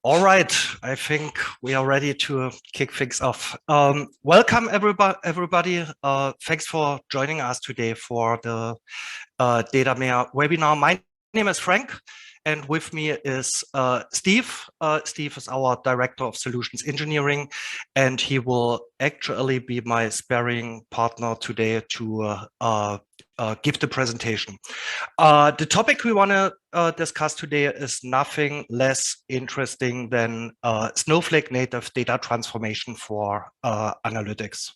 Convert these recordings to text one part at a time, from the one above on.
All right, I think we are ready to kick things off. Welcome, everybody. Thanks for joining us today for the Datameer webinar. My name is Frank, and with me is Steve. Steve is our Director of Solutions Engineering, and he will actually be my sparring partner today to give the presentation. The topic we want to discuss today is nothing less interesting than Snowflake native data transformation for analytics.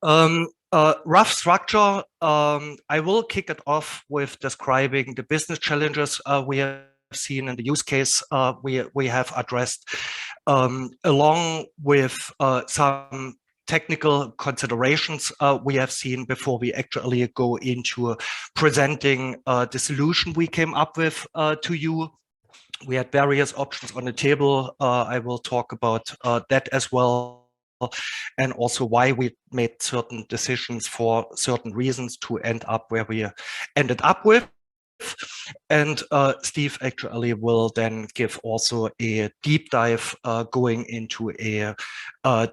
Rough structure, I will kick it off with describing the business challenges we have seen in the use case we have addressed, along with some technical considerations we have seen before we actually go into presenting the solution we came up with to you. We had various options on the table. I will talk about that as well, and also why we made certain decisions for certain reasons to end up where we ended up with. And Steve actually will then give also a deep dive going into a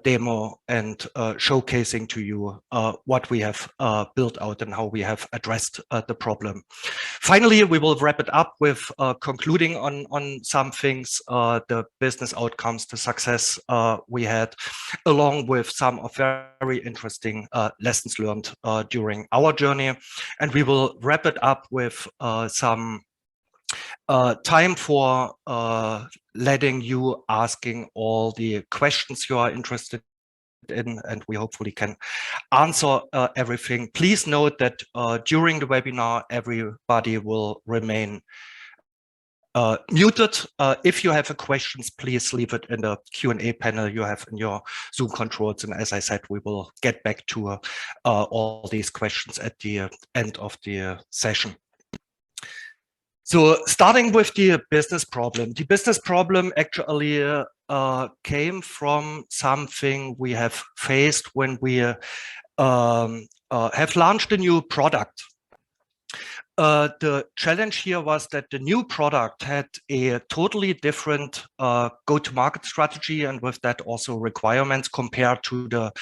demo and showcasing to you what we have built out and how we have addressed the problem. Finally, we will wrap it up with concluding on some things, the business outcomes, the success we had, along with some of very interesting lessons learned during our journey. And we will wrap it up with some time for letting you asking all the questions you are interested in, and we hopefully can answer everything. Please note that during the webinar, everybody will remain muted. If you have questions, please leave it in the Q&A panel you have in your Zoom controls. And as I said, we will get back to all these questions at the end of the session. So starting with the business problem. The business problem actually came from something we have faced when we have launched a new product. The challenge here was that the new product had a totally different go-to-market strategy, and with that also requirements compared to the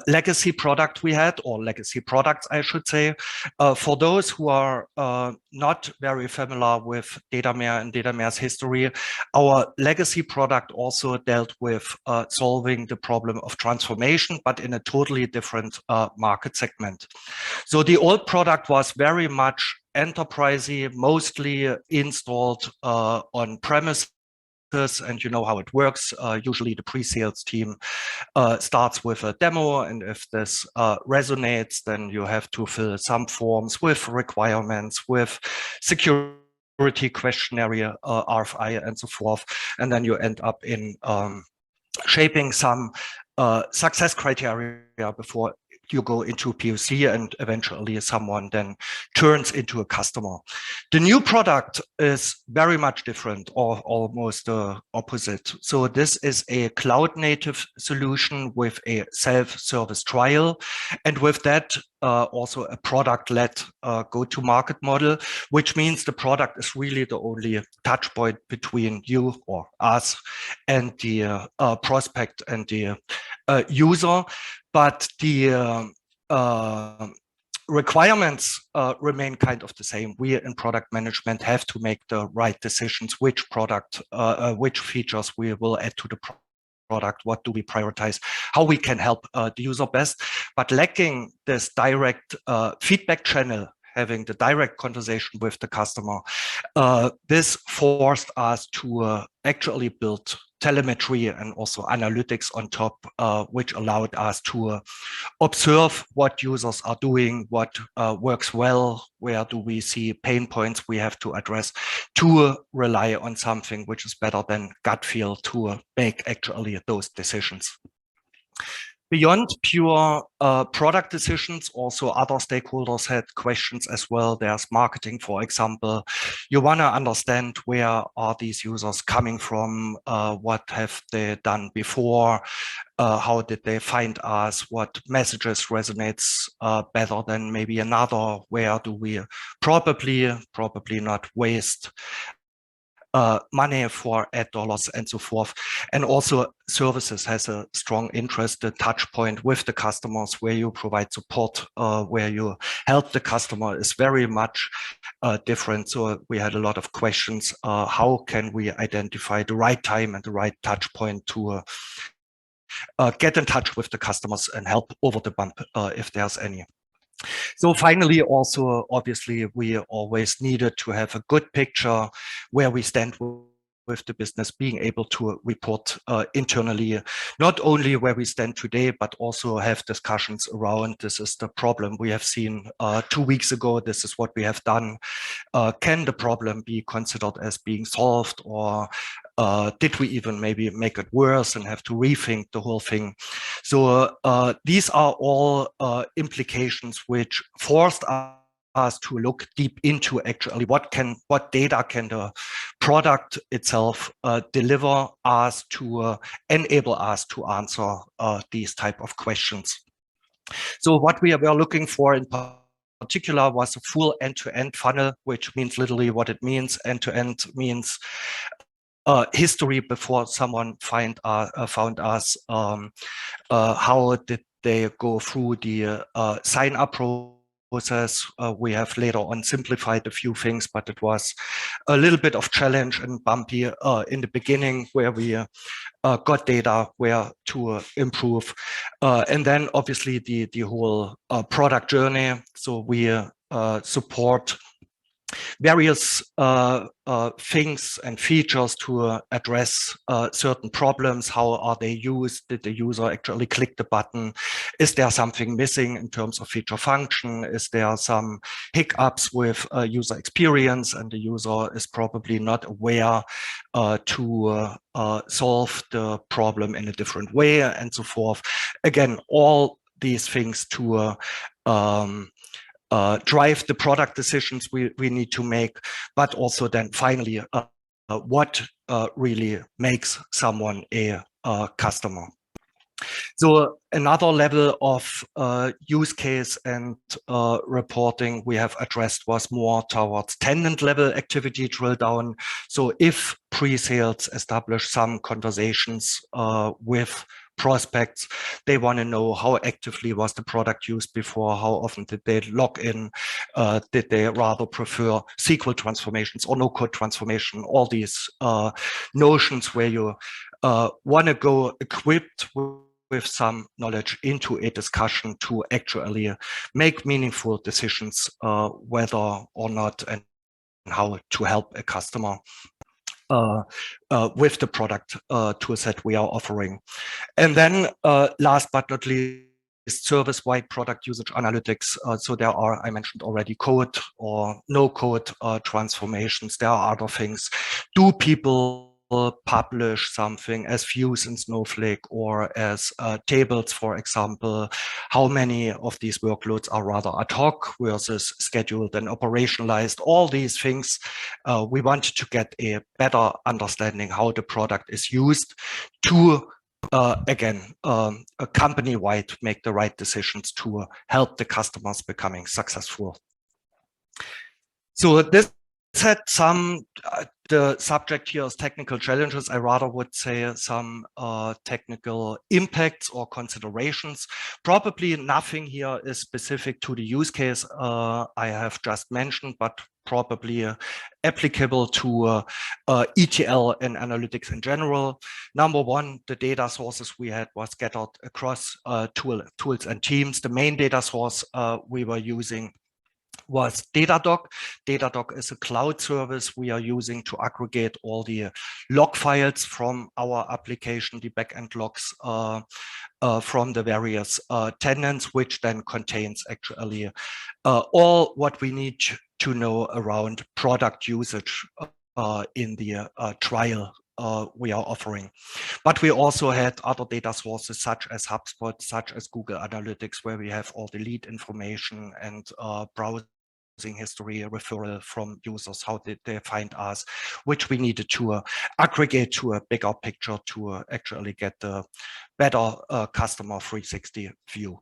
legacy product we had, or legacy products, I should say. For those who are not very familiar with Datameer and Datameer's history, our legacy product also dealt with solving the problem of transformation, but in a totally different market segment. So the old product was very much enterprisey, mostly installed on premises, and you know how it works. Usually the pre-sales team starts with a demo, and if this resonates, then you have to fill some forms with requirements, with security questionnaire, RFI, and so forth, and then you end up in shaping some success criteria before you go into POC, and eventually someone then turns into a customer. The new product is very much different, or almost the opposite. So this is a cloud native solution with a self-service trial, and with that also a product-led go-to-market model, which means the product is really the only touch point between you or us and the prospect and the user. But the requirements remain kind of the same. We in product management have to make the right decisions, which features we will add to the product, what do we prioritize, how we can help the user best. But lacking this direct feedback channel, having the direct conversation with the customer, this forced us to actually build telemetry and also analytics on top, which allowed us to observe what users are doing, what works well, where do we see pain points we have to address, to rely on something which is better than gut feel to make actually those decisions. Beyond pure product decisions, also other stakeholders had questions as well. There's marketing, for example. You want to understand where are these users coming from, what have they done before, how did they find us, what messages resonates better than maybe another, where do we probably not waste money for ad dollars and so forth. And also services has a strong interest, the touch point with the customers where you provide support, where you help the customer is very much different. So we had a lot of questions. How can we identify the right time and the right touch point to get in touch with the customers and help over the bump if there's any. So finally, also, obviously, we always needed to have a good picture where we stand with the business, being able to report internally, not only where we stand today, but also have discussions around this is the problem we have seen 2 weeks ago. This is what we have done. Can the problem be considered as being solved, or did we even maybe make it worse and have to rethink the whole thing? So these are all implications which forced us to look deep into actually what data can the product itself deliver us to enable us to answer these type of questions. So what we were looking for in particular was a full end-to-end funnel, which means literally what it means. End-to-end means history before someone found us. How did they go through the sign-up process? We have later on simplified a few things, but it was a little bit of challenge and bumpy in the beginning where we got data where to improve. And then obviously the whole product journey. So we support various things and features to address certain problems. How are they used? Did the user actually click the button? Is there something missing in terms of feature function? Is there some hiccups with user experience and the user is probably not aware to solve the problem in a different way and so forth? Again, all these things to drive the product decisions we need to make, but also then finally what really makes someone a customer. So another level of use case and reporting we have addressed was more towards tenant level activity drill down. So if pre-sales establish some conversations with prospects, they want to know how actively was the product used before, how often did they log in, did they rather prefer SQL transformations or no-code transformation, all these notions where you want to go equipped with some knowledge into a discussion to actually make meaningful decisions whether or not and how to help a customer with the product tool set we are offering. And then last but not least, service-wide product usage analytics. So there are, I mentioned already, code or no code transformations. There are other things. Do people publish something as views in Snowflake or as tables, for example? How many of these workloads are rather ad hoc versus scheduled and operationalized? All these things, we wanted to get a better understanding how the product is used to again, company-wide make the right decisions to help the customers becoming successful. So this had some, the subject here is technical challenges. I rather would say some technical impacts or considerations. Probably nothing here is specific to the use case I have just mentioned, but probably applicable to ETL and analytics in general. Number one, the data sources we had was scattered across tools and teams. The main data source we were using was Datadog. Datadog is a cloud service we are using to aggregate all the log files from our application, the backend logs from the various tenants, which then contains actually all what we need to know around product usage in the trial we are offering. But we also had other data sources such as Hubspot, such as Google Analytics, where we have all the lead information and browsing history, referral from users, how did they find us, which we needed to aggregate to a bigger picture to actually get the better customer 360 view.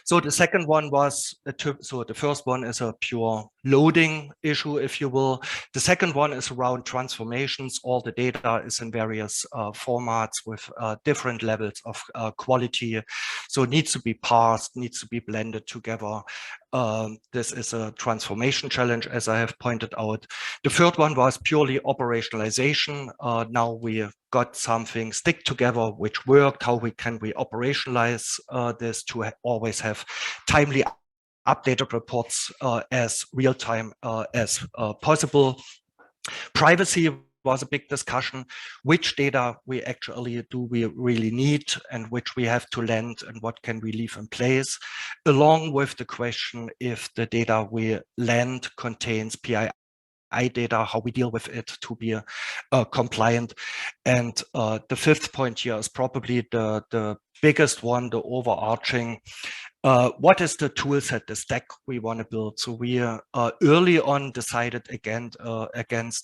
So the second one was, so the first one is a pure loading issue, if you will. The second one is around transformations. All the data is in various formats with different levels of quality. So it needs to be parsed, needs to be blended together. This is a transformation challenge, as I have pointed out. The third one was purely operationalization. Now we got something stick together which worked. How can we operationalize this to always have timely updated reports as real time as possible. Privacy was a big discussion. Which data do we really need, and which we have to lend, and what can we leave in place, along with the question if the data we lend contains PII data, how we deal with it to be compliant. And the fifth point here is probably the biggest one, the overarching. What is the tool set, the stack we want to build? So we early on decided against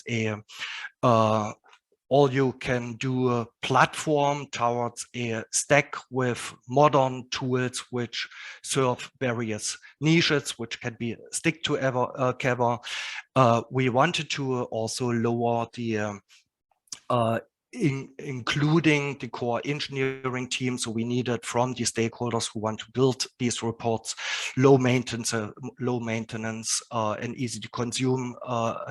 a all you can do a platform towards a stack with modern tools which serve various niches, which can be stick together. We wanted to also lower the including the core engineering team. So we needed from the stakeholders who want to build these reports, low maintenance and easy to consume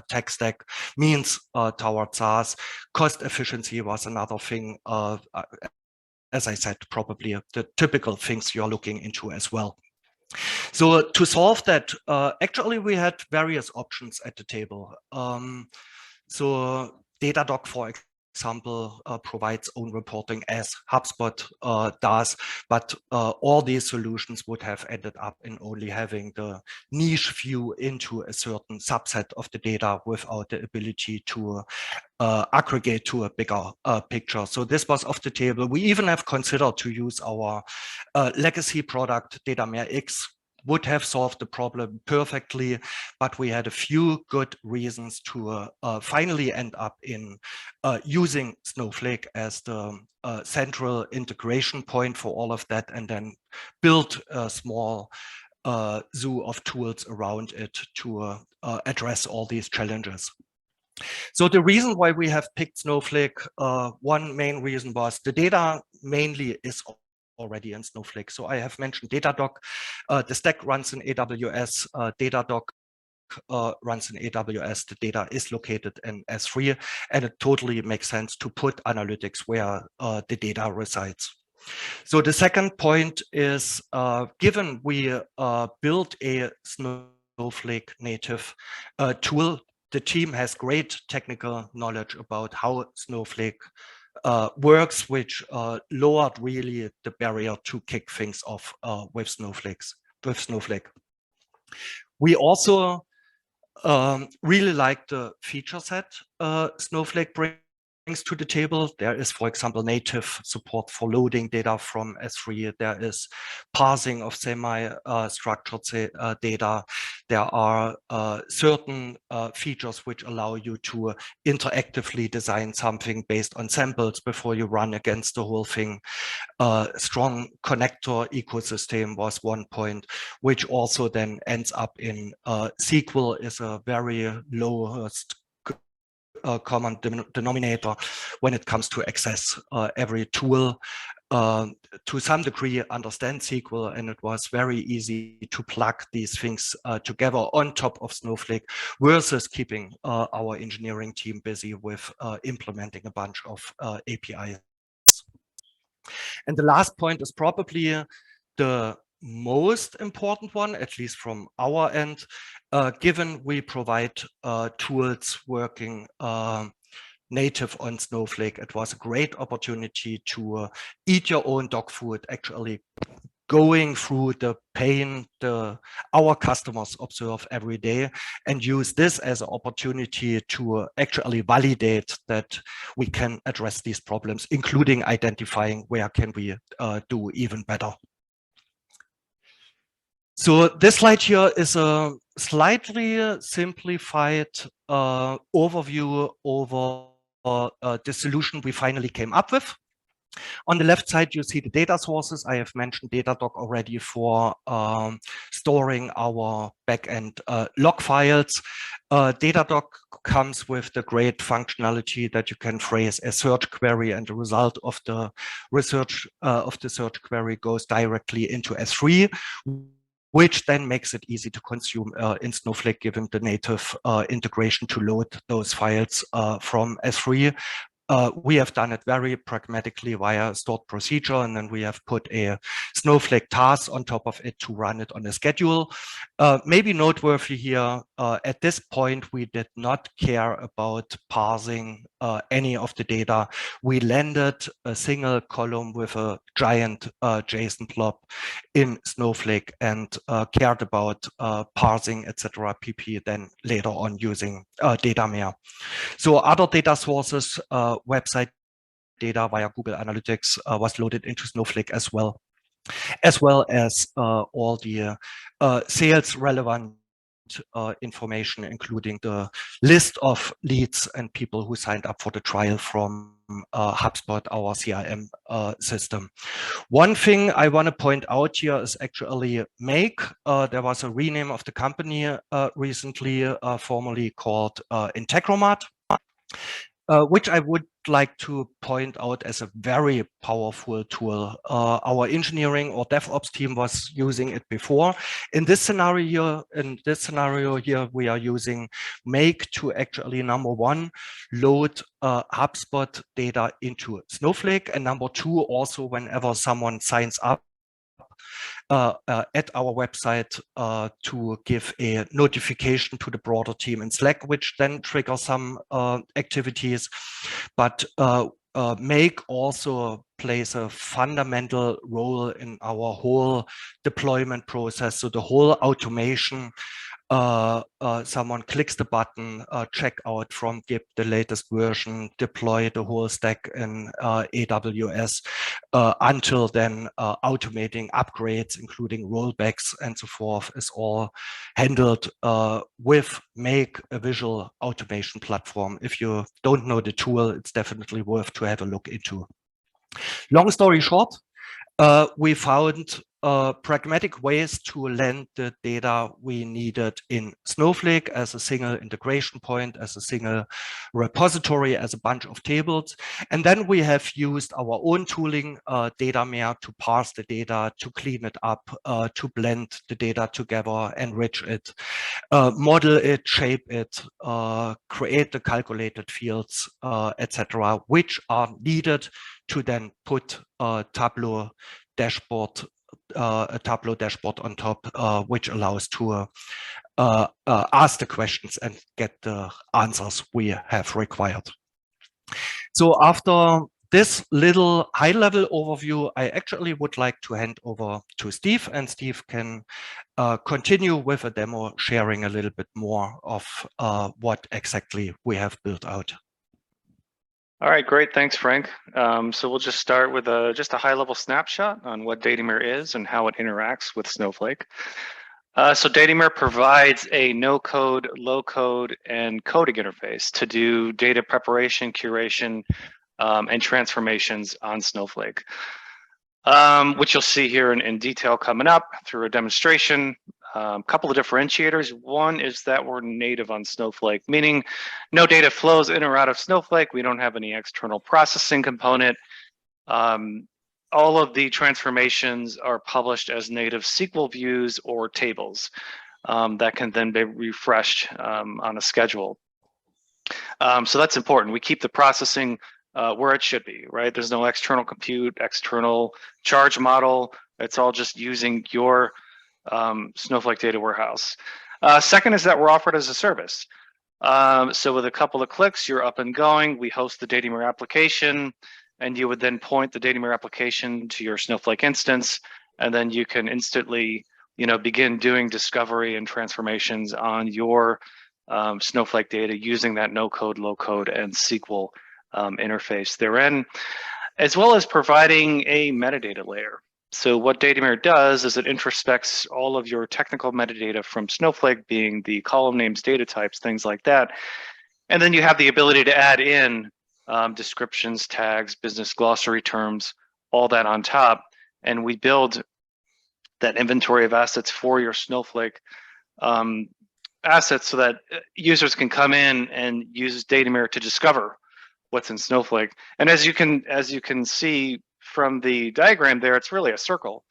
tech stack means towards SaaS. Cost efficiency was another thing. As I said, probably the typical things you're looking into as well. So to solve that, actually we had various options at the table. So Datadog, for example, provides own reporting as Hubspot does, but all these solutions would have ended up in only having the niche view into a certain subset of the data without the ability to aggregate to a bigger picture. So this was off the table. We even have considered to use our legacy product, Datameer X, would have solved the problem perfectly, but we had a few good reasons to finally end up in using Snowflake as the central integration point for all of that, and then build a small zoo of tools around it to address all these challenges. So the reason why we have picked Snowflake, one main reason was the data mainly is already in Snowflake. So I have mentioned Datadog. The stack runs in AWS. Datadog runs in AWS. The data is located in S3, and it totally makes sense to put analytics where the data resides. So the second point is, given we built a Snowflake native tool, the team has great technical knowledge about how Snowflake works, which lowered really the barrier to kick things off with Snowflake. We also really like the feature set Snowflake brings to the table. There is, for example, native support for loading data from S3. There is parsing of semi-structured data. There are certain features which allow you to interactively design something based on samples before you run against the whole thing. Strong connector ecosystem was one point, which also then ends up in SQL is a very lowest common denominator when it comes to access. Every tool to some degree understands SQL, and it was very easy to plug these things together on top of Snowflake versus keeping our engineering team busy with implementing a bunch of APIs. And the last point is probably the most important one, at least from our end, given we provide tools working native on Snowflake, it was a great opportunity to eat your own dog food, actually going through the pain our customers observe every day, and use this as an opportunity to actually validate that we can address these problems, including identifying where can we do even better. So this slide here is a slightly simplified overview over the solution we finally came up with. On the left side, you see the data sources. I have mentioned Datadog already for storing our backend log files. Datadog comes with the great functionality that you can phrase a search query, and the result of the research of the search query goes directly into S3, which then makes it easy to consume in Snowflake, given the native integration to load those files from S3. We have done it very pragmatically via stored procedure, and then we have put a Snowflake task on top of it to run it on a schedule. Maybe noteworthy here, at this point, we did not care about parsing any of the data. We landed a single column with a giant JSON blob in Snowflake and cared about parsing, etc. pp. Then later on using Datameer. So other data sources, website data via Google Analytics was loaded into Snowflake as well as all the sales relevant information, including the list of leads and people who signed up for the trial from Hubspot, our CRM system. One thing I want to point out here is actually Make. There was a rename of the company recently, formerly called Integromat, which I would like to point out as a very powerful tool. Our engineering or DevOps team was using it before. In this scenario here, we are using Make to actually, number one, load HubSpot data into Snowflake, and number two, also whenever someone signs up at our website to give a notification to the broader team in Slack, which then triggers some activities. But Make also plays a fundamental role in our whole deployment process. So the whole automation, someone clicks the button, check out from Git the latest version, deploy the whole stack in AWS, until then automating upgrades, including rollbacks and so forth, is all handled with Make, a visual automation platform. If you don't know the tool, it's definitely worth to have a look into. Long story short, we found pragmatic ways to land the data we needed in Snowflake as a single integration point, as a single repository, as a bunch of tables. And then we have used our own tooling, Datameer, to parse the data, to clean it up, to blend the data together, enrich it, model it, shape it, create the calculated fields, etc., which are needed to then put Tableau dashboard, a Tableau dashboard on top, which allows to ask the questions and get the answers we have required. So after this little high-level overview, I actually would like to hand over to Steve, and Steve can continue with a demo, sharing a little bit more of what exactly we have built out. All right, great. Thanks, Frank. So we'll just start with just a high-level snapshot on what Datameer is and how it interacts with Snowflake. So Datameer provides a no-code, low-code, and coding interface to do data preparation, curation, and transformations on Snowflake, which you'll see here in detail coming up through a demonstration. Couple of differentiators. One is that we're native on Snowflake, meaning no data flows in or out of Snowflake. We don't have any external processing component. All of the transformations are published as native SQL views or tables that can then be refreshed on a schedule. So that's important. We keep the processing where it should be, right? There's no external compute, external charge model. It's all just using your Snowflake data warehouse. Second is that we're offered as a service. So with a couple of clicks, you're up and going. We host the Datameer application, and you would then point the Datameer application to your Snowflake instance, and then you can instantly, begin doing discovery and transformations on your Snowflake data using that no-code, low-code, and SQL interface therein, as well as providing a metadata layer. So what Datameer does is it introspects all of your technical metadata from Snowflake, being the column names, data types, things like that. And then you have the ability to add in descriptions, tags, business glossary terms, all that on top. And we build that inventory of assets for your Snowflake assets so that users can come in and use Datameer to discover what's in Snowflake. And as you can see from the diagram there, it's really a circle.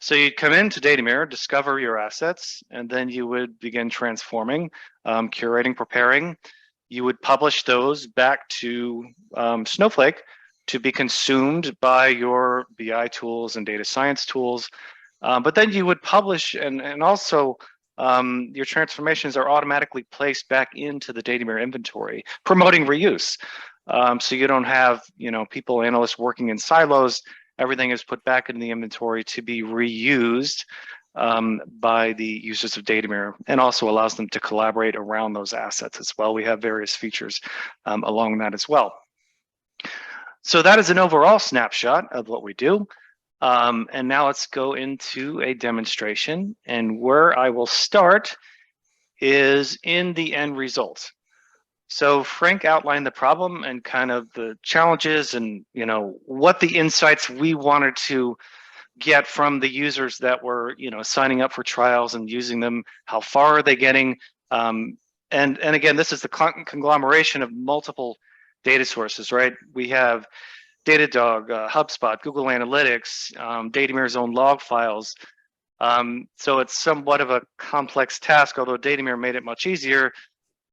So you'd come into Datameer, discover your assets, and then you would begin transforming, curating, preparing. You would publish those back to Snowflake to be consumed by your BI tools and data science tools. But then you would publish, and also your transformations are automatically placed back into the Datameer inventory, promoting reuse. So you don't have people, analysts working in silos. Everything is put back in the inventory to be reused by the users of Datameer, and also allows them to collaborate around those assets as well. We have various features along that as well. So that is an overall snapshot of what we do. And now let's go into a demonstration. And where I will start is in the end result. So Frank outlined the problem and kind of the challenges and what the insights we wanted to get from the users that were signing up for trials and using them. How far are they getting? And again, this is the conglomeration of multiple data sources, right? We have Datadog, Hubspot, Google Analytics, Datameer's own log files. So it's somewhat of a complex task, although Datameer made it much easier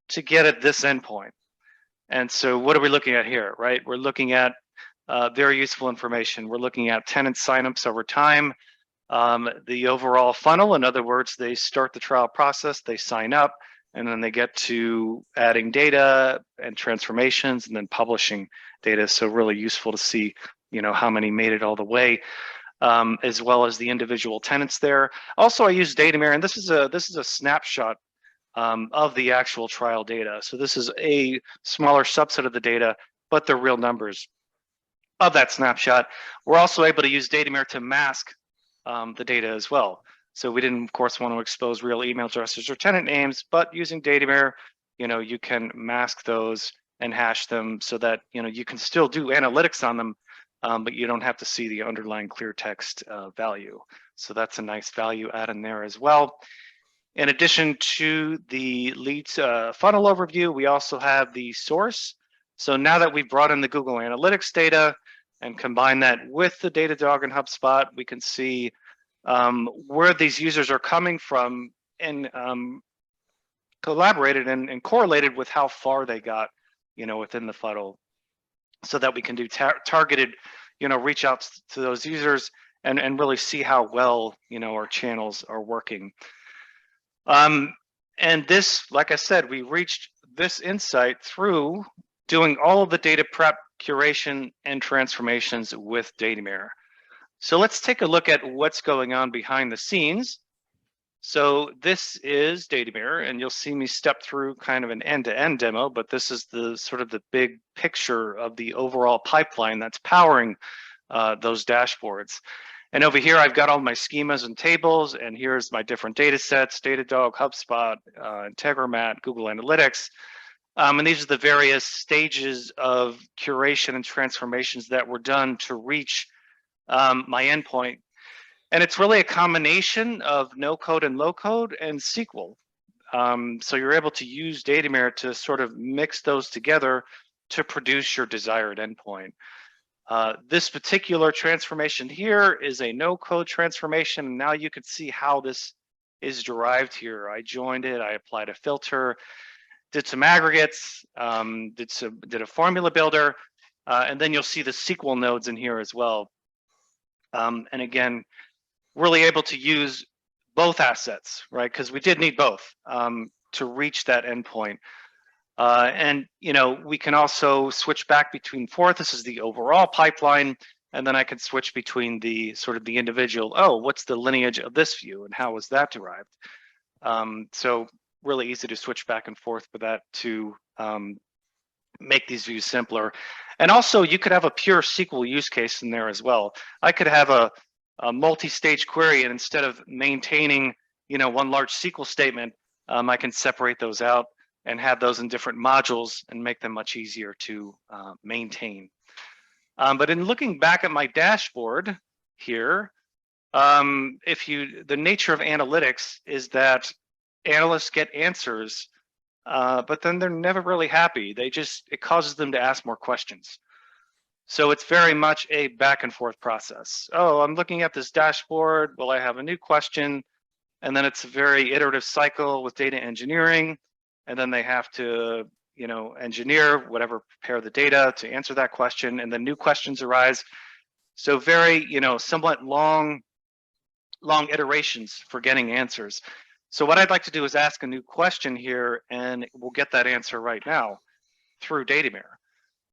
to get at this endpoint. And so what are we looking at here, right? We're looking at very useful information. We're looking at tenant signups over time, the overall funnel. In other words, they start the trial process, they sign up, and then they get to adding data and transformations and then publishing data. So really useful to see, how many made it all the way, as well as the individual tenants there. Also, I use Datameer, and this is a snapshot of the actual trial data. So this is a smaller subset of the data, but the real numbers of that snapshot. We're also able to use Datameer to mask the data as well. So we didn't, of course, want to expose real email addresses or tenant names, but using Datameer, you can mask those and hash them so that you can still do analytics on them, but you don't have to see the underlying clear text value. So that's a nice value add in there as well. In addition to the leads funnel overview, we also have the source. So now that we've brought in the Google Analytics data and combine that with the Datadog and HubSpot, we can see where these users are coming from and collaborated and correlated with how far they got, within the funnel, so that we can do targeted, reach outs to those users and really see how well, our channels are working. And this, like I said, we reached this insight through doing all of the data prep, curation, and transformations with Datameer. So let's take a look at what's going on behind the scenes. So this is Datameer, and you'll see me step through kind of an end-to-end demo, but this is the sort of the big picture of the overall pipeline that's powering those dashboards. And over here, I've got all my schemas and tables, and here's my different data sets: Datadog, HubSpot, Integromat, Google Analytics. And these are the various stages of curation and transformations that were done to reach my endpoint. And it's really a combination of no code and low code and SQL. So you're able to use Datameer to sort of mix those together to produce your desired endpoint. This particular transformation here is a no code transformation. And now you can see how this is derived here. I joined it, I applied a filter, did some aggregates, did a formula builder, and then you'll see the SQL nodes in here as well. And again, really able to use both assets, right? Because we did need both to reach that endpoint. And we can also switch back between forth. This is the overall pipeline, and then I can switch between the sort of the individual. Oh, what's the lineage of this view, and how was that derived? So really easy to switch back and forth with that to make these views simpler. And also, you could have a pure SQL use case in there as well. I could have a multi-stage query, and instead of maintaining, one large SQL statement, I can separate those out and have those in different modules and make them much easier to maintain. But in looking back at my dashboard here, the nature of analytics is that analysts get answers, but then they're never really happy. It causes them to ask more questions. So it's very much a back and forth process. Oh, I'm looking at this dashboard. Well, I have a new question. And then it's a very iterative cycle with data engineering. And then they have to, engineer whatever, prepare the data to answer that question. And then new questions arise. So very, somewhat long iterations for getting answers. So what I'd like to do is ask a new question here, and we'll get that answer right now through Datameer.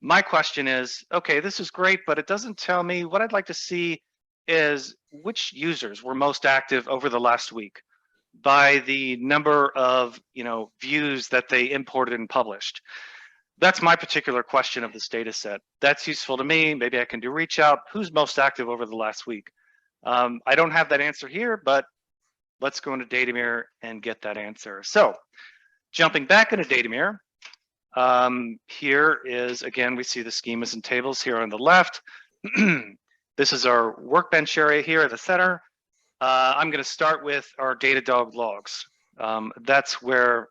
My question is, okay, this is great, but it doesn't tell me. What I'd like to see is which users were most active over the last week by the number of views that they imported and published. That's my particular question of this data set. That's useful to me. Maybe I can do reach out. Who's most active over the last week? I don't have that answer here, but let's go into Datameer and get that answer. So jumping back into Datameer, here is, again, we see the schemas and tables here on the left. This is our workbench area here at the center. I'm going to start with our Datadog logs. That's where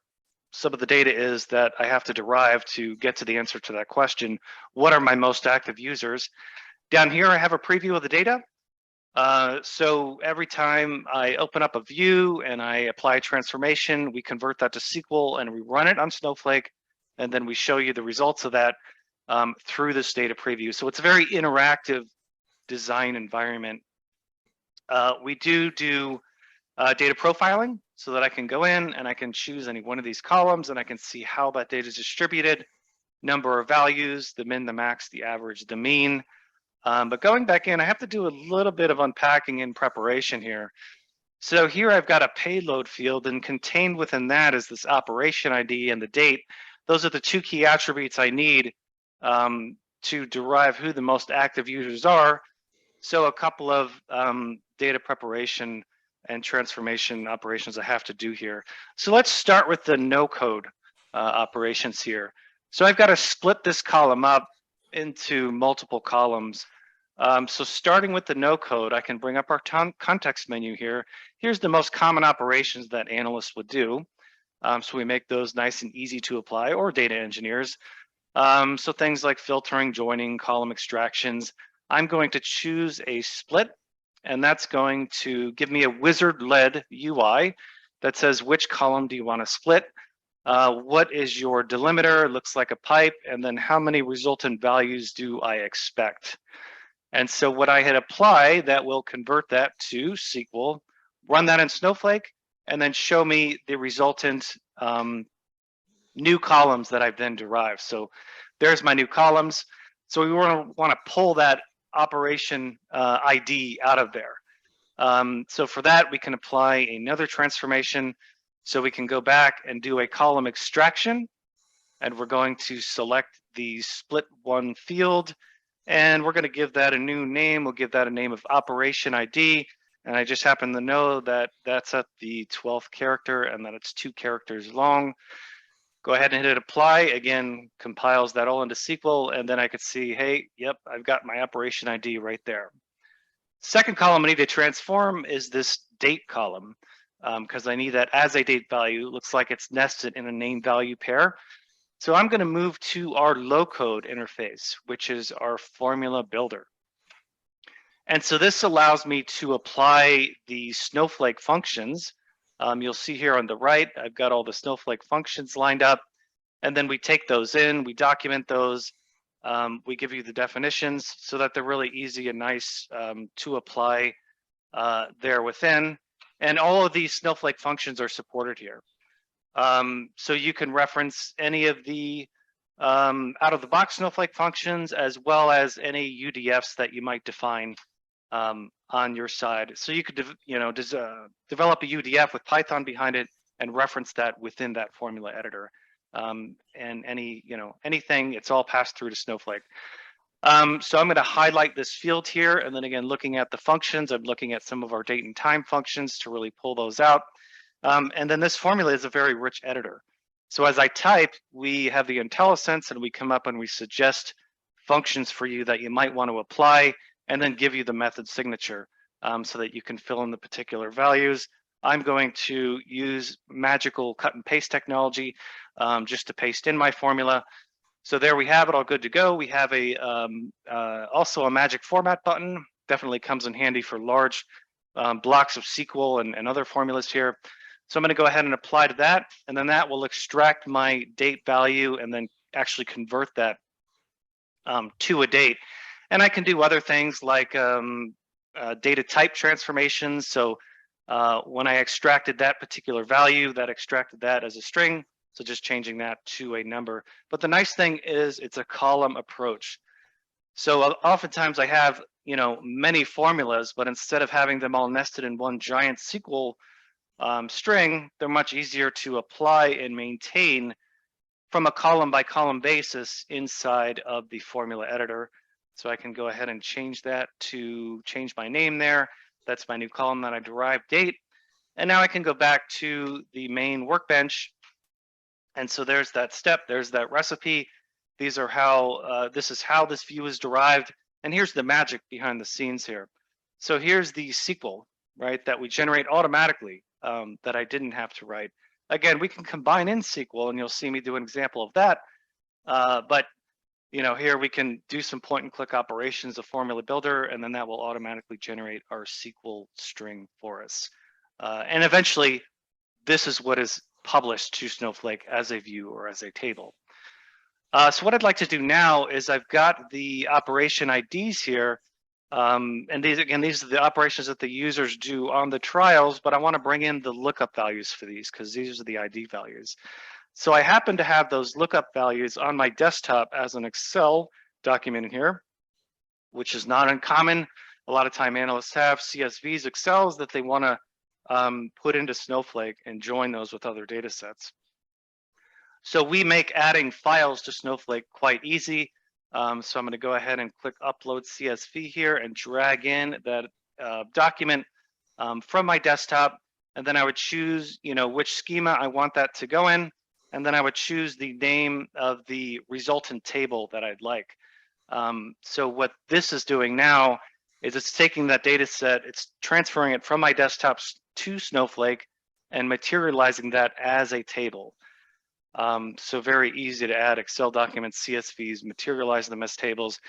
some of the data is that I have to derive to get to the answer to that question. What are my most active users? Down here, I have a preview of the data. So every time I open up a view and I apply a transformation, we convert that to SQL and we run it on Snowflake. And then we show you the results of that through this data preview. So it's a very interactive design environment. We do data profiling so that I can go in and I can choose any one of these columns and I can see how that data is distributed, number of values, the min, the max, the average, the mean. But going back in, I have to do a little bit of unpacking in preparation here. So here I've got a payload field, and contained within that is this operation ID and the date. Those are the two key attributes I need to derive who the most active users are. So a couple of data preparation and transformation operations I have to do here. So let's start with the no-code operations here. So I've got to split this column up into multiple columns. So starting with the no-code, I can bring up our context menu here. Here's the most common operations that analysts would do. So we make those nice and easy to apply, or data engineers. So things like filtering, joining, column extractions. I'm going to choose a split, and that's going to give me a wizard-led UI that says which column do you want to split. What is your delimiter? It looks like a pipe, and then how many resultant values do I expect? And so what I hit apply, that will convert that to SQL, run that in Snowflake, and then show me the resultant new columns that I've then derived. So there's my new columns. So we want to pull that operation ID out of there. So for that, we can apply another transformation. So we can go back and do a column extraction, and we're going to select the split one field, and we're going to give that a new name. We'll give that a name of operation ID. And I just happen to know that that's at the 12th character and that it's 2 characters long. Go ahead and hit apply. Again, compiles that all into SQL, and then I could see, hey, yep, I've got my operation ID right there. Second column I need to transform is this date column, because I need that as a date value. It looks like it's nested in a name value pair. So I'm going to move to our low-code interface, which is our formula builder. And so this allows me to apply the Snowflake functions. You'll see here on the right, I've got all the Snowflake functions lined up, and then we take those in, we document those, we give you the definitions so that they're really easy and nice to apply there within. And all of these Snowflake functions are supported here. So you can reference any of the out-of-the-box Snowflake functions, as well as any UDFs that you might define on your side. So you could develop a UDF with Python behind it and reference that within that formula editor. And anything, it's all passed through to Snowflake. So I'm going to highlight this field here, and then again, looking at the functions, I'm looking at some of our date and time functions to really pull those out. And then this formula is a very rich editor. So as I type, we have the IntelliSense and we come up and we suggest functions for you that you might want to apply and then give you the method signature so that you can fill in the particular values. I'm going to use magical cut and paste technology just to paste in my formula. So there we have it, all good to go. We have a also a magic format button. Definitely comes in handy for large blocks of SQL and other formulas here. So I'm going to go ahead and apply to that, and then that will extract my date value and then actually convert that to a date. And I can do other things like data type transformations. So when I extracted that particular value, that extracted that as a string. So just changing that to a number. But the nice thing is it's a column approach. So oftentimes I have, many formulas, but instead of having them all nested in one giant SQL string, they're much easier to apply and maintain from a column by column basis inside of the formula editor. So I can go ahead and change that to change my name there. That's my new column that I derived date. And now I can go back to the main workbench. And so there's that step, there's that recipe. These are how, this is how this view is derived. And here's the magic behind the scenes here. So here's the SQL, right, that we generate automatically that I didn't have to write. Again, we can combine in SQL and you'll see me do an example of that. But here we can do some point and click operations, a formula builder, and then that will automatically generate our SQL string for us. And eventually, this is what is published to Snowflake as a view or as a table. So what I'd like to do now is I've got the operation IDs here. And these are the operations that the users do on the trials, but I want to bring in the lookup values for these because these are the ID values. So I happen to have those lookup values on my desktop as an Excel document in here, which is not uncommon. A lot of time analysts have CSVs, Excels that they want to put into Snowflake and join those with other data sets. So we make adding files to Snowflake quite easy. So I'm going to go ahead and click Upload CSV here and drag in that document from my desktop. And then I would choose, which schema I want that to go in. And then I would choose the name of the resultant table that I'd like. So what this is doing now is it's taking that data set, it's transferring it from my desktop to Snowflake and materializing that as a table. So very easy to add Excel documents, CSVs, materialize them as tables.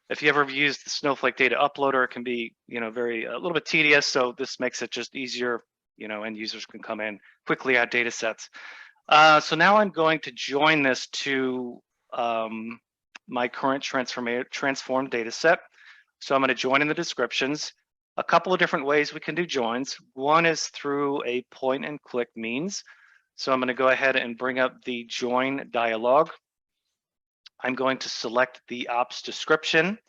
If you ever used the Snowflake data uploader, it can be, a little bit tedious. So this makes it just easier, and users can come in quickly add data sets. So now I'm going to join this to my current transformed data set. So I'm going to join in the descriptions. A couple of different ways we can do joins. One is through a point and click means. So I'm going to go ahead and bring up the join dialog. I'm going to select the ops description,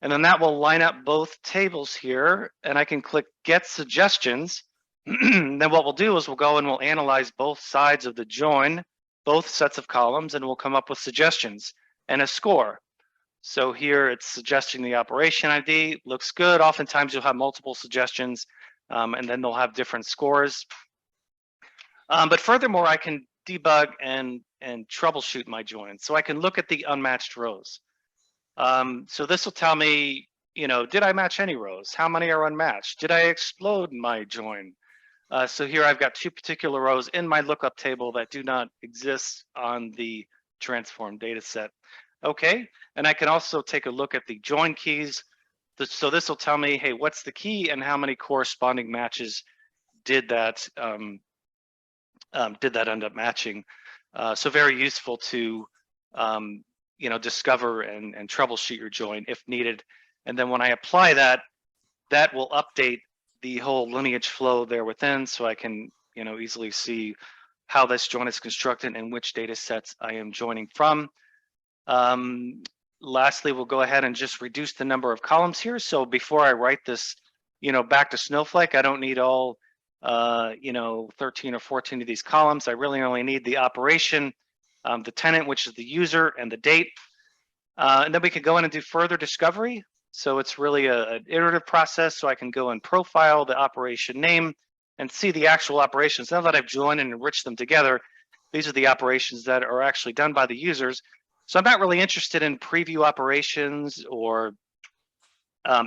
and then that will line up both tables here, and I can click get suggestions. Then what we'll do is we'll go and we'll analyze both sides of the join, both sets of columns, and we'll come up with suggestions and a score. So here it's suggesting the operation ID, looks good. Oftentimes you'll have multiple suggestions, and then they'll have different scores. But furthermore, I can debug and troubleshoot my joins. So I can look at the unmatched rows. So this will tell me, did I match any rows? How many are unmatched? Did I explode my join? So here I've got two particular rows in my lookup table that do not exist on the transformed data set. Okay, and I can also take a look at the join keys. So this will tell me, hey, what's the key and how many corresponding matches did that end up matching? So very useful to discover and troubleshoot your join if needed. And then when I apply that, that will update the whole lineage flow there within, so I can easily see how this join is constructed and which data sets I am joining from. Lastly, we'll go ahead and just reduce the number of columns here. So before I write this, back to Snowflake, I don't need all 13 or 14 of these columns. I really only need the operation, the tenant, which is the user, and the date. And then we could go in and do further discovery. So it's really an iterative process. So I can go and profile the operation name and see the actual operations. Now that I've joined and enriched them together, These are the operations that are actually done by the users. So I'm not really interested in preview operations or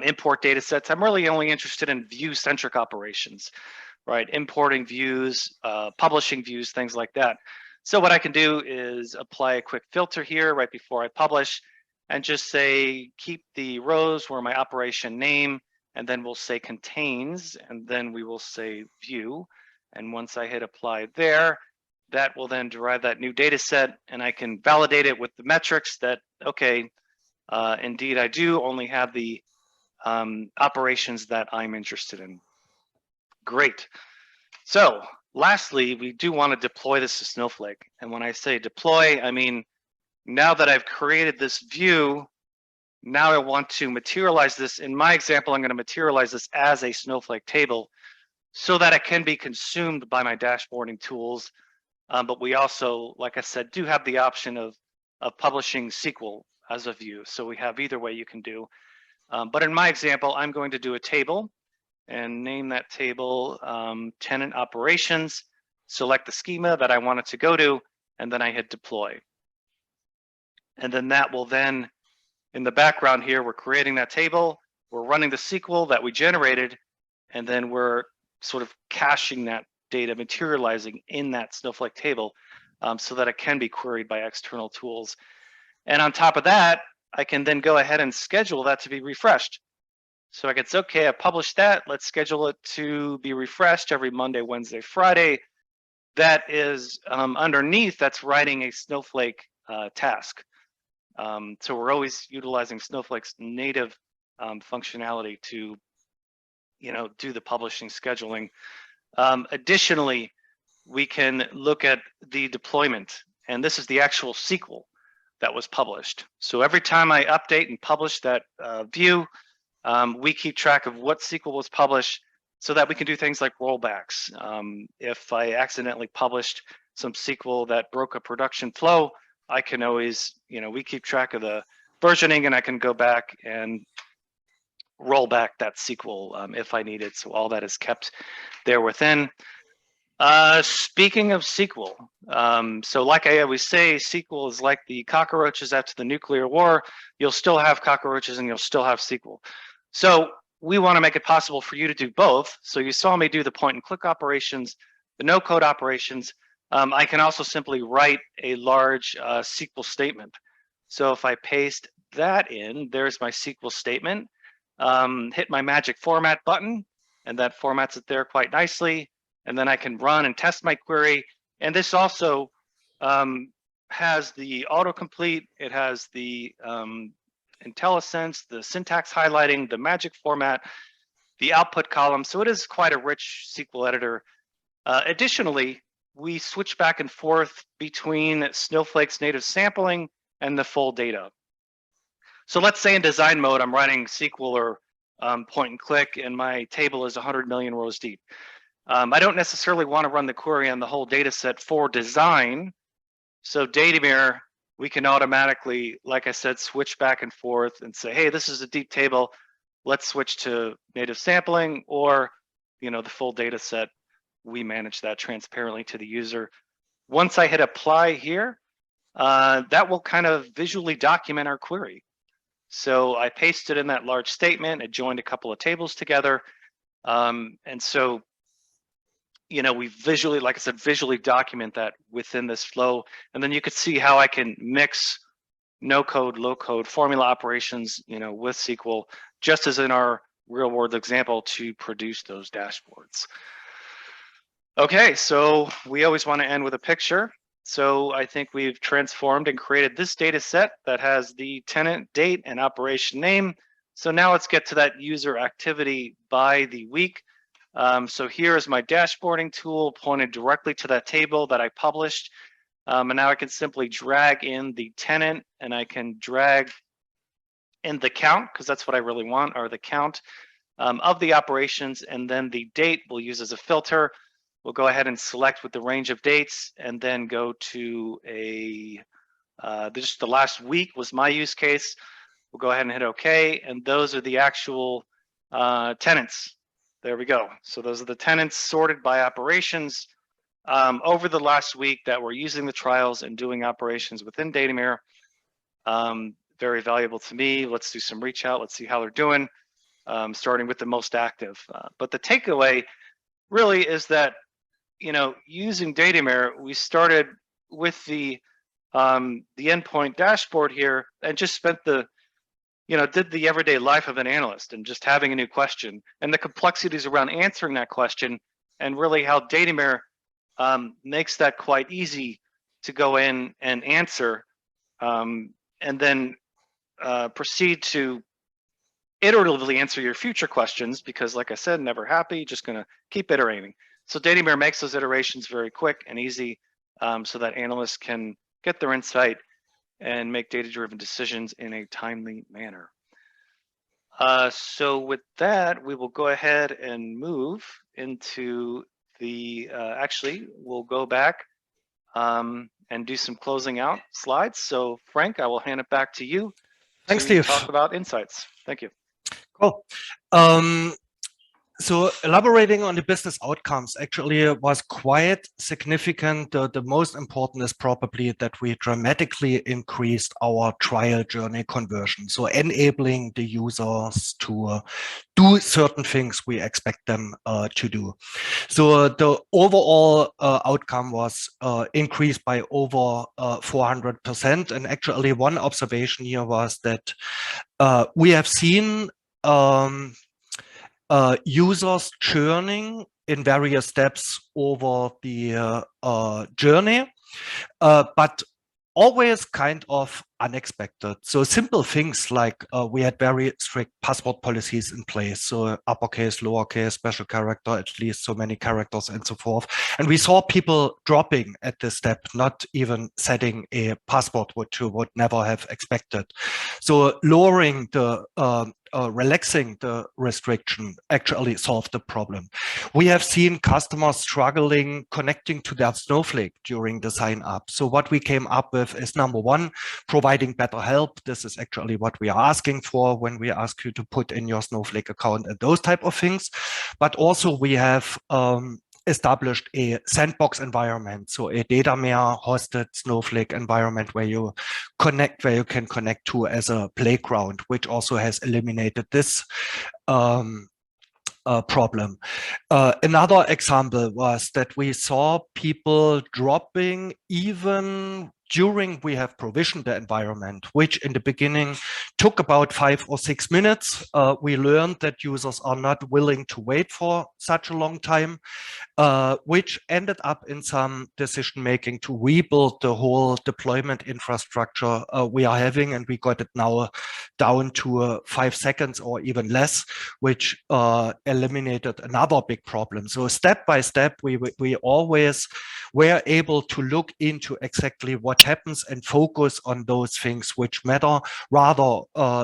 import data sets. I'm really only interested in view-centric operations, right? Importing views, publishing views, things like that. So what I can do is apply a quick filter here right before I publish and just say, keep the rows where my operation name, and then we'll say contains, and then we will say view. And once I hit apply there, that will then derive that new data set, and I can validate it with the metrics that, okay, indeed I do only have the operations that I'm interested in. Great. So lastly, we do want to deploy this to Snowflake. And when I say deploy, I mean, now that I've created this view, now I want to materialize this. In my example, I'm going to materialize this as a Snowflake table so that it can be consumed by my dashboarding tools. But we also, like I said, do have the option of publishing SQL as a view. So we have either way you can do. But in my example, I'm going to do a table and name that table tenant operations, select the schema that I want it to go to, and then I hit deploy. And then that will then, in the background here, we're creating that table, we're running the SQL that we generated, and then we're sort of caching that data, materializing in that Snowflake table so that it can be queried by external tools. And on top of that, I can then go ahead and schedule that to be refreshed. So I can say, okay, I published that. Let's schedule it to be refreshed every Monday, Wednesday, Friday. That is underneath, that's writing a Snowflake task. So we're always utilizing Snowflake's native functionality to, do the publishing scheduling. Additionally, we can look at the deployment, and this is the actual SQL that was published. So every time I update and publish that view, we keep track of what SQL was published so that we can do things like rollbacks. If I accidentally published some SQL that broke a production flow, I can always, we keep track of the versioning, and I can go back and roll back that SQL if I need it. So all that is kept there within. Speaking of SQL, so like I always say, SQL is like the cockroaches after the nuclear war. You'll still have cockroaches and you'll still have SQL. So we want to make it possible for you to do both. So you saw me do the point and click operations, the no code operations. I can also simply write a large SQL statement. So if I paste that in, there's my SQL statement, hit my magic format button, and that formats it there quite nicely. And then I can run and test my query. And this also has the autocomplete. It has the IntelliSense, the syntax highlighting, the magic format, the output column. So it is quite a rich SQL editor. Additionally, we switch back and forth between Snowflake's native sampling and the full data. So let's say in design mode, I'm writing SQL or point and click, and my table is 100 million rows deep. I don't necessarily want to run the query on the whole data set for design. So Datameer, we can automatically, like I said, switch back and forth and say, hey, this is a deep table. Let's switch to native sampling, or the full data set. We manage that transparently to the user. Once I hit apply here, that will kind of visually document our query. So I pasted in that large statement. It joined a couple of tables together. And so we visually, like I said, visually document that within this flow. And then you could see how I can mix no code, low code formula operations, with SQL, just as in our real world example, to produce those dashboards. Okay, so we always want to end with a picture. So I think we've transformed and created this data set that has the tenant, date, and operation name. So now let's get to that user activity by the week. So here is my dashboarding tool pointed directly to that table that I published. And now I can simply drag in the tenant, and I can drag in the count, because that's what I really want, or the count of the operations, and then the date we'll use as a filter. We'll go ahead and select with the range of dates, and then go to just the last week was my use case. We'll go ahead and hit OK, and those are the actual tenants. There we go. So those are the tenants sorted by operations. over the last week that were using the trials and doing operations within Datameer. Very valuable to me. Let's do some reach out. Let's see how they're doing, starting with the most active. But the takeaway really is that, using Datameer, we started with the endpoint dashboard here and just spent did the everyday life of an analyst and just having a new question and the complexities around answering that question, and really how Datameer makes that quite easy to go in and answer, and then proceed to iteratively answer your future questions, because like I said, never happy, just gonna keep iterating. So Datameer makes those iterations very quick and easy, so that analysts can get their insight and make data-driven decisions in a timely manner. So with that, we will go ahead and move into the, actually, we'll go back and do some closing out slides. So Frank, I will hand it back to you. Thanks, to Steve. Talk about insights. Thank you. Cool. So elaborating on the business outcomes actually was quite significant. The most important is probably that we dramatically increased our trial journey conversion. So enabling the users to do certain things we expect them to do. So the overall outcome was increased by over 400%. And actually one observation here was that we have seen users churning in various steps over the journey, but always kind of unexpected. So simple things like we had very strict password policies in place. So uppercase, lowercase, special character, at least so many characters and so forth. And we saw people dropping at this step, not even setting a password, which you would never have expected. So lowering the relaxing the restriction actually solved the problem. We have seen customers struggling connecting to their Snowflake during the sign up. So what we came up with is, number one, providing better help. This is actually what we are asking for when we ask you to put in your Snowflake account and those type of things. But also we have established a sandbox environment, so a Datameer hosted Snowflake environment where you can connect to as a playground, which also has eliminated this problem. Another example was that we saw people dropping even during we have provisioned the environment, which in the beginning took about 5 or 6 minutes. We learned that users are not willing to wait for such a long time, which ended up in some decision making to rebuild the whole deployment infrastructure we are having, and we got it now down to 5 seconds or even less, which eliminated another big problem. So step by step, we always were able to look into exactly what happens and focus on those things which matter, rather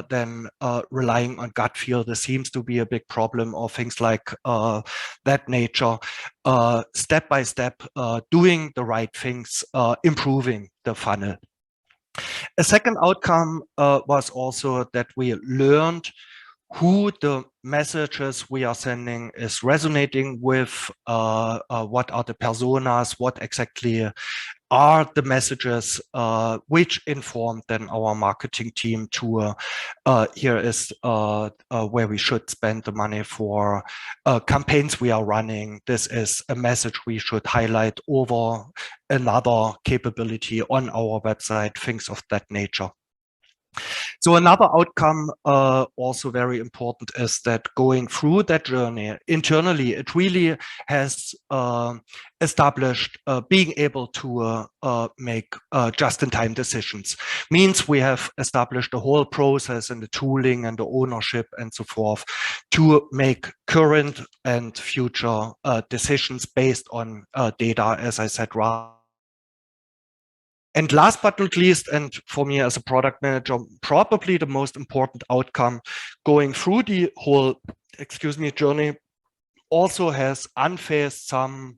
than relying on gut feel. This seems to be a big problem, or things like that nature. Step by step, doing the right things, improving the funnel. A second outcome was also that we learned who the messages we are sending is resonating with, what are the personas, what exactly are the messages, which inform then our marketing team to here is where we should spend the money for campaigns we are running. This is a message we should highlight over another capability on our website, things of that nature. So another outcome, also very important, is that going through that journey internally, it really has established being able to make just-in-time decisions. Means we have established the whole process and the tooling and the ownership and so forth to make current and future decisions based on data, as I said, rather. And last but not least, and for me as a product manager, probably the most important outcome going through the whole, journey also has unfaced some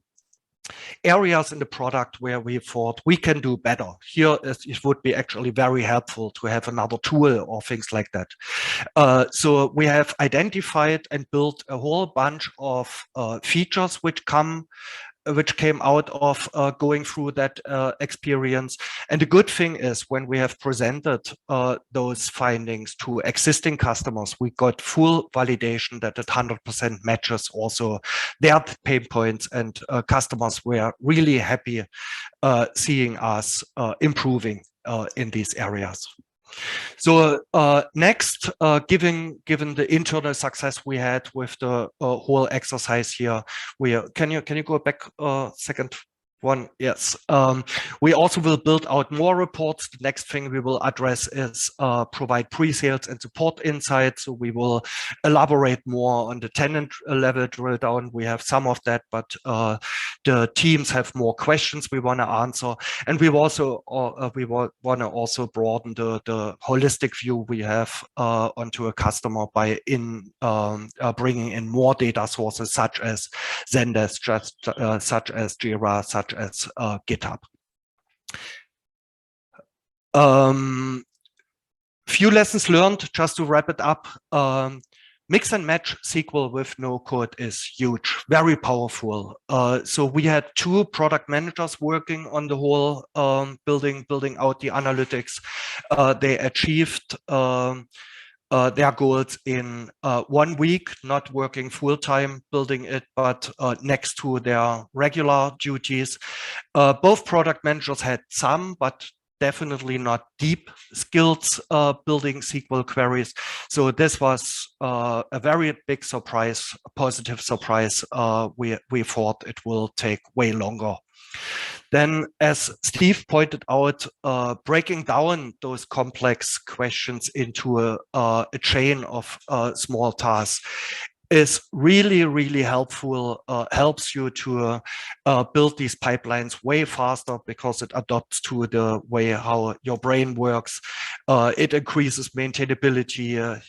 areas in the product where we thought we can do better. Here, it would be actually very helpful to have another tool or things like that. So we have identified and built a whole bunch of features which come which came out of going through that experience. And the good thing is when we have presented those findings to existing customers, we got full validation that it 100% matches also their pain points, and customers were really happy seeing us improving in these areas. So next, given the internal success we had with the whole exercise here, can you go back a second? One, yes. We also will build out more reports. The next thing we will address is provide pre-sales and support insights. So we will elaborate more on the tenant level drill down. We have some of that, but the teams have more questions we want to answer, and we also want to also broaden the holistic view we have onto a customer by bringing in more data sources such as Zendesk, such as Jira, such as GitHub. Few lessons learned, just to wrap it up. Mix and match SQL with no code is huge, very powerful. So we had 2 product managers working on the whole building out the analytics. They achieved their goals in 1 week, not working full-time building it, but next to their regular duties. Both product managers had some, but definitely not deep skills building SQL queries. So this was a very big surprise, a positive surprise. We thought it will take way longer. Then, as Steve pointed out, breaking down those complex questions into a chain of small tasks is really, really helpful, helps you to build these pipelines way faster because it adapts to the way how your brain works. It increases maintainability.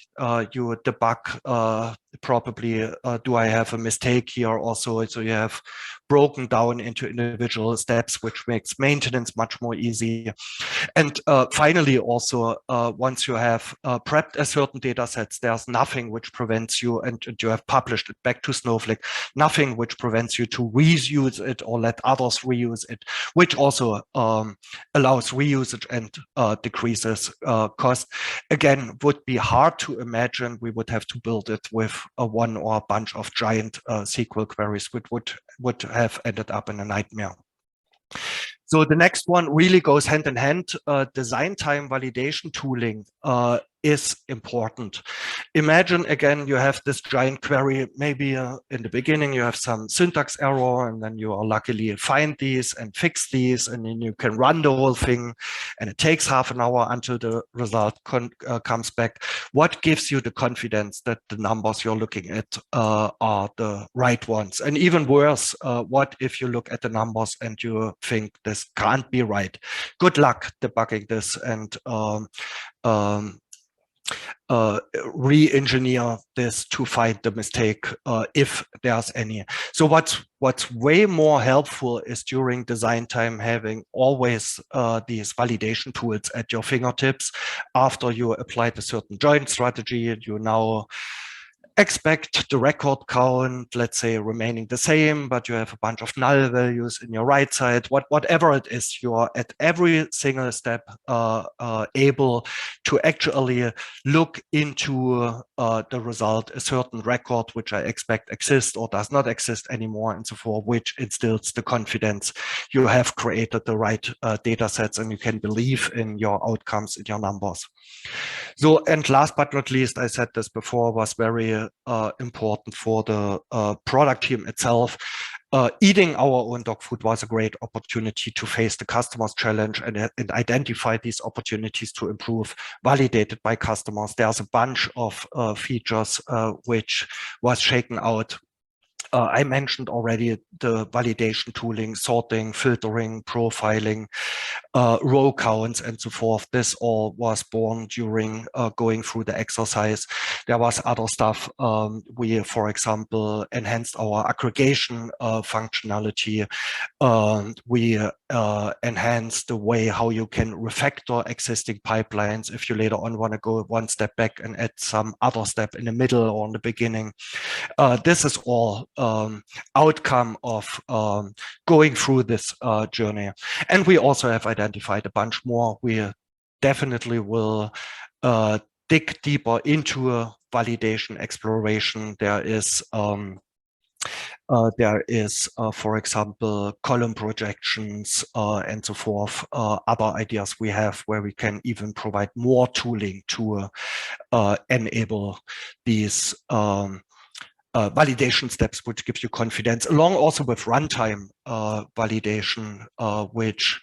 You debug probably, do I have a mistake here also? So you have broken down into individual steps, which makes maintenance much more easy. And finally, also, once you have prepped a certain data sets, there's nothing which prevents you, and you have published it back to Snowflake, nothing which prevents you to reuse it or let others reuse it, which also allows reusage and decreases cost. Again, would be hard to imagine we would have to build it with one or a bunch of giant SQL queries, which would have ended up in a nightmare. So the next one really goes hand in hand. Design time validation tooling is important. Imagine, again, you have this giant query. Maybe in the beginning you have some syntax error, and then you are luckily find these and fix these, and then you can run the whole thing, and it takes half an hour until the result comes back. What gives you the confidence that the numbers you're looking at are the right ones? And even worse, what if you look at the numbers and you think this can't be right? Good luck debugging this and re-engineer this to find the mistake if there's any. So what's way more helpful is during design time having always these validation tools at your fingertips. After you applied a certain joint strategy, you now expect the record count, let's say, remaining the same, but you have a bunch of null values in your right side. Whatever it is, you are at every single step able to actually look into the result, a certain record which I expect exists or does not exist anymore, and so forth, which instills the confidence you have created the right data sets and you can believe in your outcomes, in your numbers. So, and last but not least, I said this before, was very important for the product team itself. Eating our own dog food was a great opportunity to face the customer's challenge and identify these opportunities to improve, validated by customers. There's a bunch of features which was shaken out. I mentioned already the validation tooling, sorting, filtering, profiling. row counts and so forth. This all was born during going through the exercise. There was other stuff. We, for example, enhanced our aggregation functionality. We enhanced the way how you can refactor existing pipelines if you later on want to go one step back and add some other step in the middle or in the beginning. This is all outcome of going through this journey. And we also have identified a bunch more. We definitely will dig deeper into validation exploration. There is, for example, column projections and so forth, other ideas we have where we can even provide more tooling to enable these validation steps, which gives you confidence, along also with runtime validation, which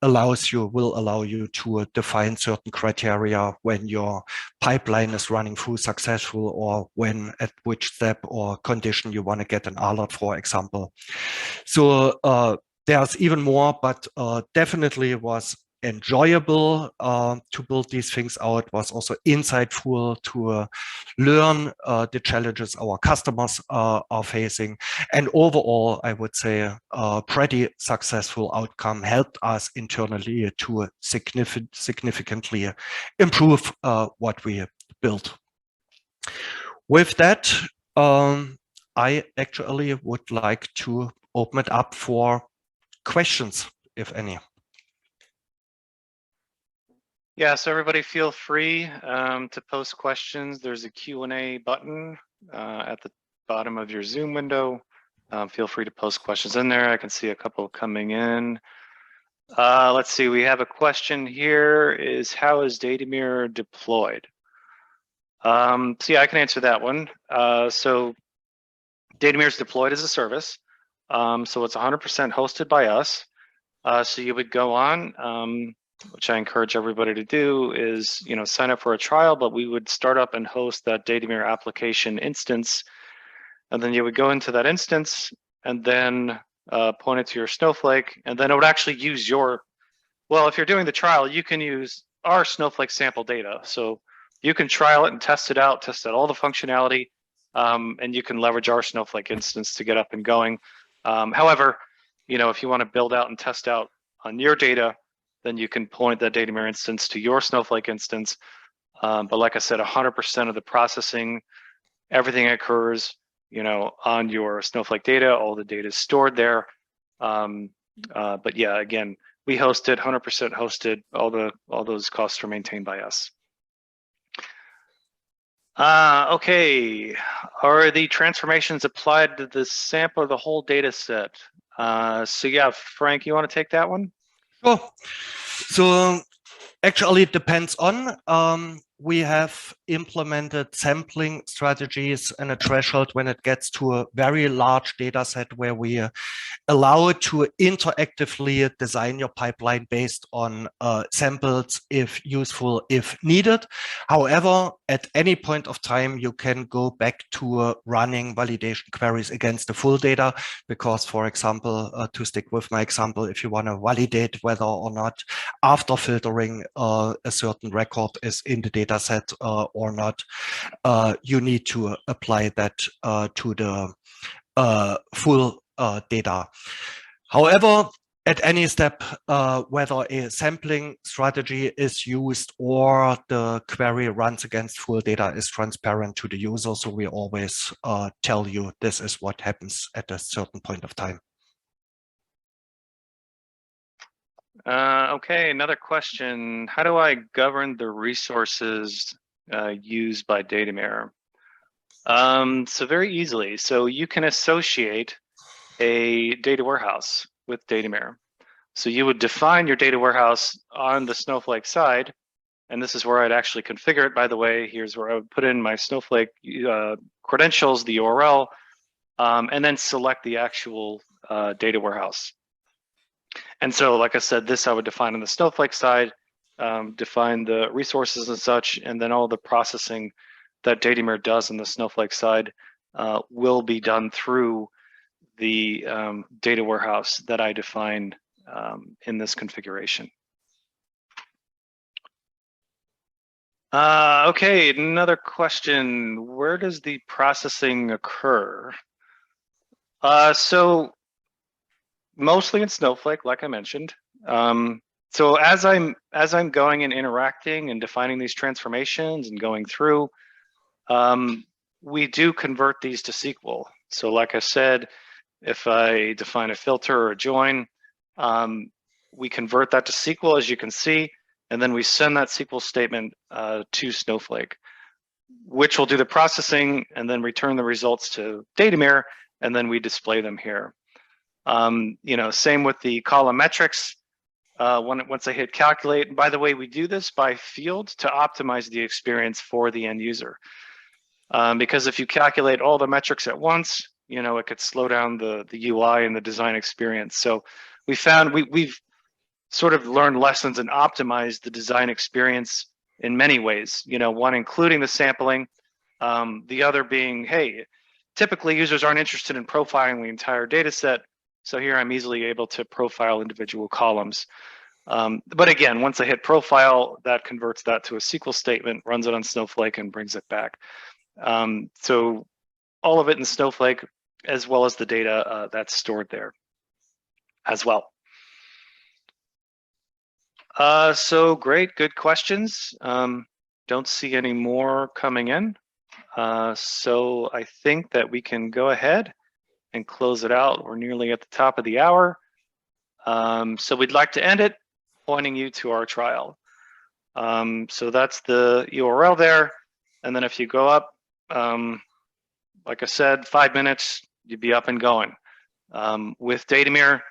will allow you to define certain criteria when your pipeline is running through successful, or when at which step or condition you want to get an alert, for example. So there's even more, but definitely was enjoyable to build these things out, was also insightful to learn the challenges our customers are facing. And overall, I would say a pretty successful outcome, helped us internally to significantly improve what we built. With that, I actually would like to open it up for questions, if any. Yeah, so everybody feel free to post questions. There's a Q&A button at the bottom of your Zoom window. Feel free to post questions in there. I can see a couple coming in. Let's see, we have a question here, is how is Datameer deployed? So yeah, I can answer that one. So Datameer is deployed as a service. So it's 100% hosted by us. So you would go on, which I encourage everybody to do, is sign up for a trial, but we would start up and host that Datameer application instance, and then you would go into that instance and then point it to your Snowflake, and then it would actually use your, well, if you're doing the trial, you can use our Snowflake sample data. So you can trial it and test it out all the functionality, and you can leverage our Snowflake instance to get up and going. However, if you want to build out and test out on your data, then you can point that Datameer instance to your Snowflake instance. But like I said, 100% of the processing, everything occurs, on your Snowflake data. All the data is stored there. But yeah, again, we host it, 100% hosted. All those costs are maintained by us. Okay, are the transformations applied to the sample or the whole data set? So yeah, Frank, you want to take that one? Sure. So actually it depends on, we have implemented sampling strategies and a threshold when it gets to a very large data set where we allow it to interactively design your pipeline based on samples if useful, if needed. However, at any point of time, you can go back to running validation queries against the full data, because, for example, to stick with my example, if you want to validate whether or not after filtering a certain record is in the data set or not, you need to apply that to the full data. However, at any step, whether a sampling strategy is used or the query runs against full data is transparent to the user. So we always tell you this is what happens at a certain point of time. Okay, another question. How do I govern the resources used by Datameer? So very easily. So you can associate a data warehouse with Datameer. So you would define your data warehouse on the Snowflake side, and this is where I'd actually configure it. By the way, here's where I would put in my Snowflake credentials, the URL, and then select the actual data warehouse. And so, like I said, this I would define on the Snowflake side, define the resources and such, and then all the processing that Datameer does on the Snowflake side will be done through the data warehouse that I define in this configuration. Okay, another question. Where does the processing occur? So mostly in Snowflake, like I mentioned. So as I'm going and interacting and defining these transformations and going through, we do convert these to SQL. So like I said, if I define a filter or a join, we convert that to SQL, as you can see, and then we send that SQL statement to Snowflake, which will do the processing and then return the results to Datameer, and then we display them here. Same with the column metrics. Once I hit calculate, and by the way, we do this by field to optimize the experience for the end user. Because if you calculate all the metrics at once, it could slow down the UI and the design experience. So we found we've sort of learned lessons and optimized the design experience in many ways. One including the sampling, the other being, hey, typically users aren't interested in profiling the entire data set. So here I'm easily able to profile individual columns. But again, once I hit profile, that converts that to a SQL statement, runs it on Snowflake, and brings it back. So all of it in Snowflake, as well as the data that's stored there as well. So great, good questions. Don't see any more coming in. So I think that we can go ahead and close it out. We're nearly at the top of the hour. So we'd like to end it pointing you to our trial. So that's the URL there. And then if you go up, like I said, 5 minutes, you'd be up and going. With Datameer,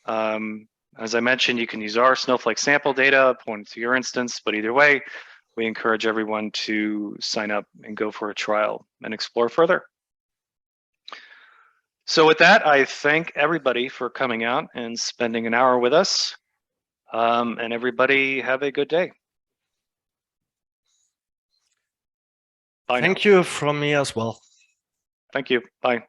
as I mentioned, you can use our Snowflake sample data, point to your instance, but either way, we encourage everyone to sign up and go for a trial and explore further. So with that, I thank everybody for coming out and spending an hour with us. And everybody have a good day. Bye. Thank you from me as well. Thank you. Bye.